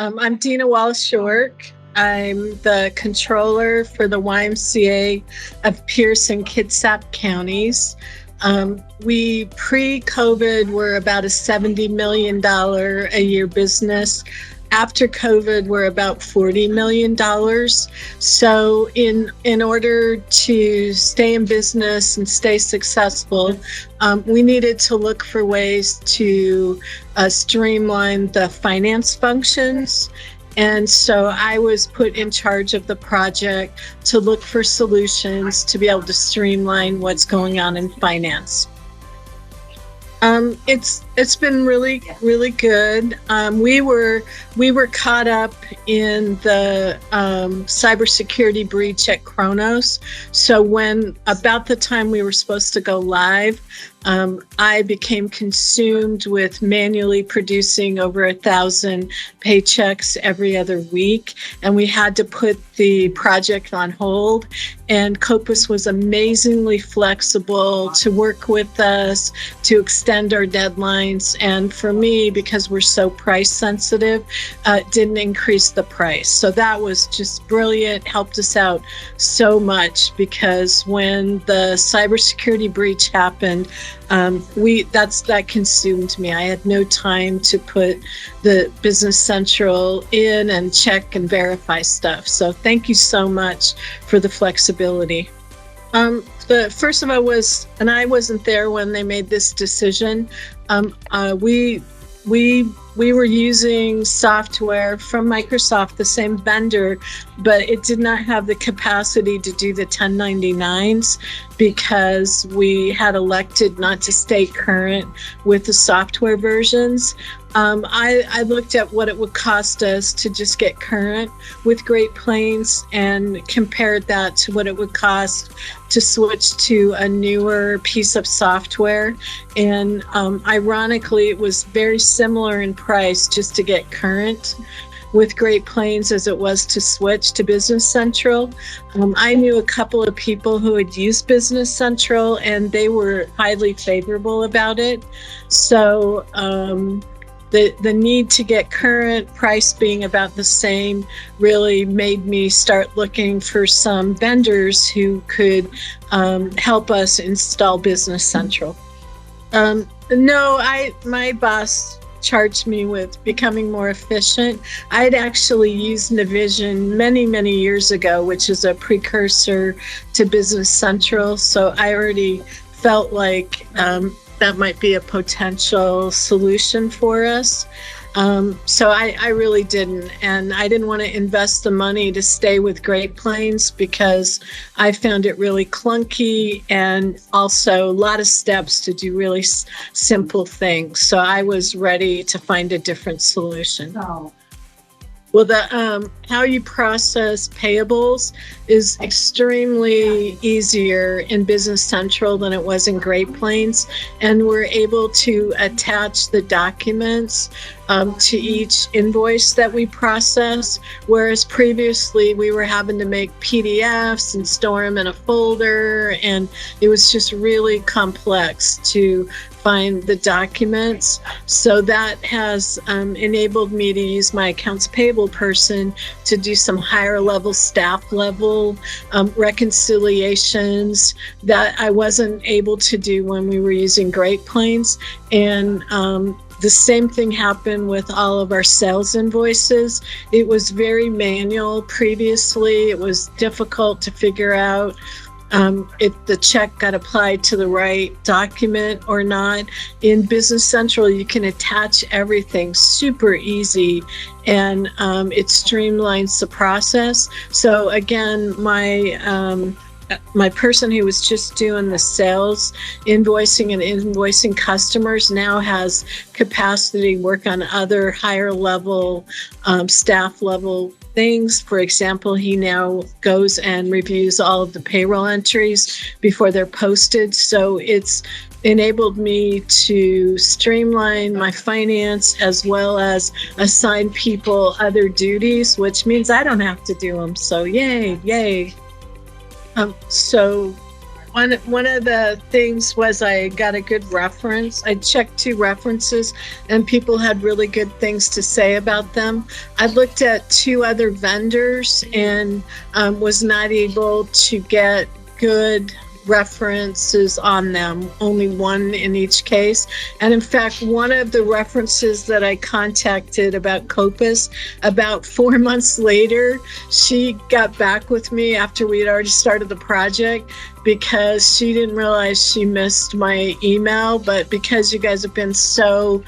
I'm Dina Wallace-York. I'm the controller for the YMCA of Pierce and Kitsap counties. We pre-COVID were about a $70 million a year business. After COVID, we're about $40 million. So in order to stay in business and stay successful, we needed to look for ways to streamline the finance functions. And so I was put in charge of the project to look for solutions to be able to streamline what's going on in finance. It's been really good. We were caught up in the cybersecurity breach at Kronos. So when about the time we were supposed to go live, I became consumed with manually producing over 1,000 paychecks every other week, and we had to put the project on hold. And Kopis was amazingly flexible to work with us, to extend our deadlines. And for me, because we're so price sensitive, didn't increase the price. So that was just brilliant, helped us out so much, because when the cybersecurity breach happened, that consumed me. I had no time to put the Business Central in and check and verify stuff. So thank you so much for the flexibility. The first of all was, and I wasn't there when they made this decision. We were using software from Microsoft, the same vendor, but it did not have the capacity to do the 1099s because we had elected not to stay current with the software versions. I looked at what it would cost us to just get current with Great Plains and compared that to what it would cost to switch to a newer piece of software. And ironically, it was very similar in price just to get current with Great Plains as it was to switch to Business Central. I knew a couple of people who had used Business Central and they were highly favorable about it. So the need to get current, price being about the same, really made me start looking for some vendors who could help us install Business Central. My boss charged me with becoming more efficient. I had actually used Navision many years ago, which is a precursor to Business Central. So I already felt like that might be a potential solution for us. So I really didn't. And I didn't want to invest the money to stay with Great Plains because I found it really clunky and also a lot of steps to do really simple things. So I was ready to find a different solution. Oh. Well, how you process payables is extremely easier in Business Central than it was in Great Plains, and we're able to attach the documents to each invoice that we process, whereas previously we were having to make PDFs and store them in a folder, and it was just really complex to find the documents. So that has enabled me to use my accounts payable person to do some higher level, staff level reconciliations that I wasn't able to do when we were using Great Plains. And the same thing happened with all of our sales invoices. It was very manual previously. It was difficult to figure out if the check got applied to the right document or not. In Business Central, you can attach everything super easy, and it streamlines the process. So again, my person who was just doing the sales invoicing and invoicing customers now has capacity to work on other higher level, staff level things. For example, he now goes and reviews all of the payroll entries before they're posted. So it's enabled me to streamline my finance as well as assign people other duties, which means I don't have to do them. So yay. So One of the things was I got a good reference. I checked 2 references, and people had really good things to say about them. I looked at 2 other vendors and was not able to get good references on them, only 1 in each case. And in fact, one of the references that I contacted about Kopis, about 4 months later, she got back with me after we had already started the project, because she didn't realize she missed my email, but because you guys have been so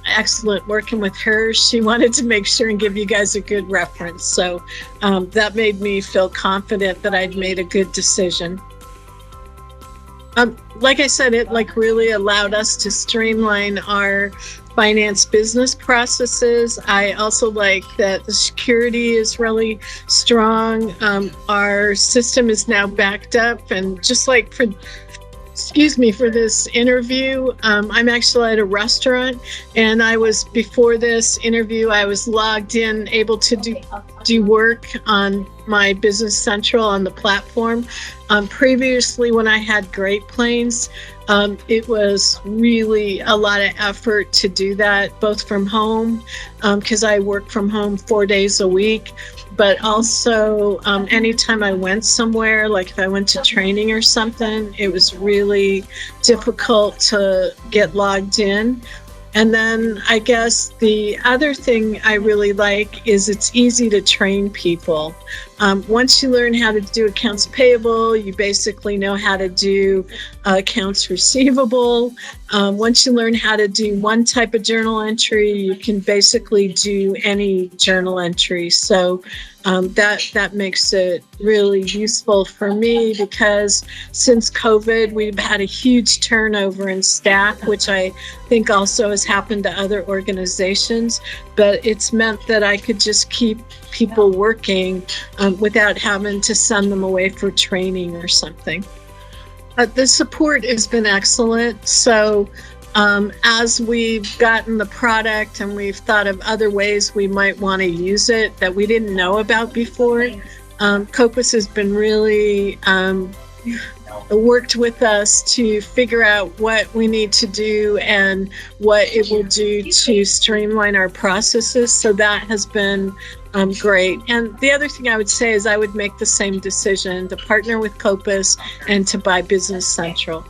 excellent working with her, she wanted to make sure and give you guys a good reference. So that made me feel confident that I'd made a good decision. Like I said, it really allowed us to streamline our finance business processes. I also like that the security is really strong. Our system is now backed up, and just like for this interview, I'm actually at a restaurant, and before this interview, I was logged in, able to do work on my Business Central on the platform. Previously, when I had Great Plains, it was really a lot of effort to do that, both from home, because I work from home 4 days a week, but also anytime I went somewhere, like if I went to training or something, it was really difficult to get logged in. And then I guess the other thing I really like is it's easy to train people. Once you learn how to do accounts payable, you basically know how to do accounts receivable. Once you learn how to do one type of journal entry, you can basically do any journal entry. So that makes it really useful for me, because since COVID, we've had a huge turnover in staff, which I think also has happened to other organizations. But it's meant that I could just keep people working without having to send them away for training or something. The support has been excellent. So as we've gotten the product and we've thought of other ways we might want to use it that we didn't know about before, Kopis has been really worked with us to figure out what we need to do and what it will do to streamline our processes. So that has been great. And the other thing I would say is I would make the same decision to partner with Kopis and to buy Business Central.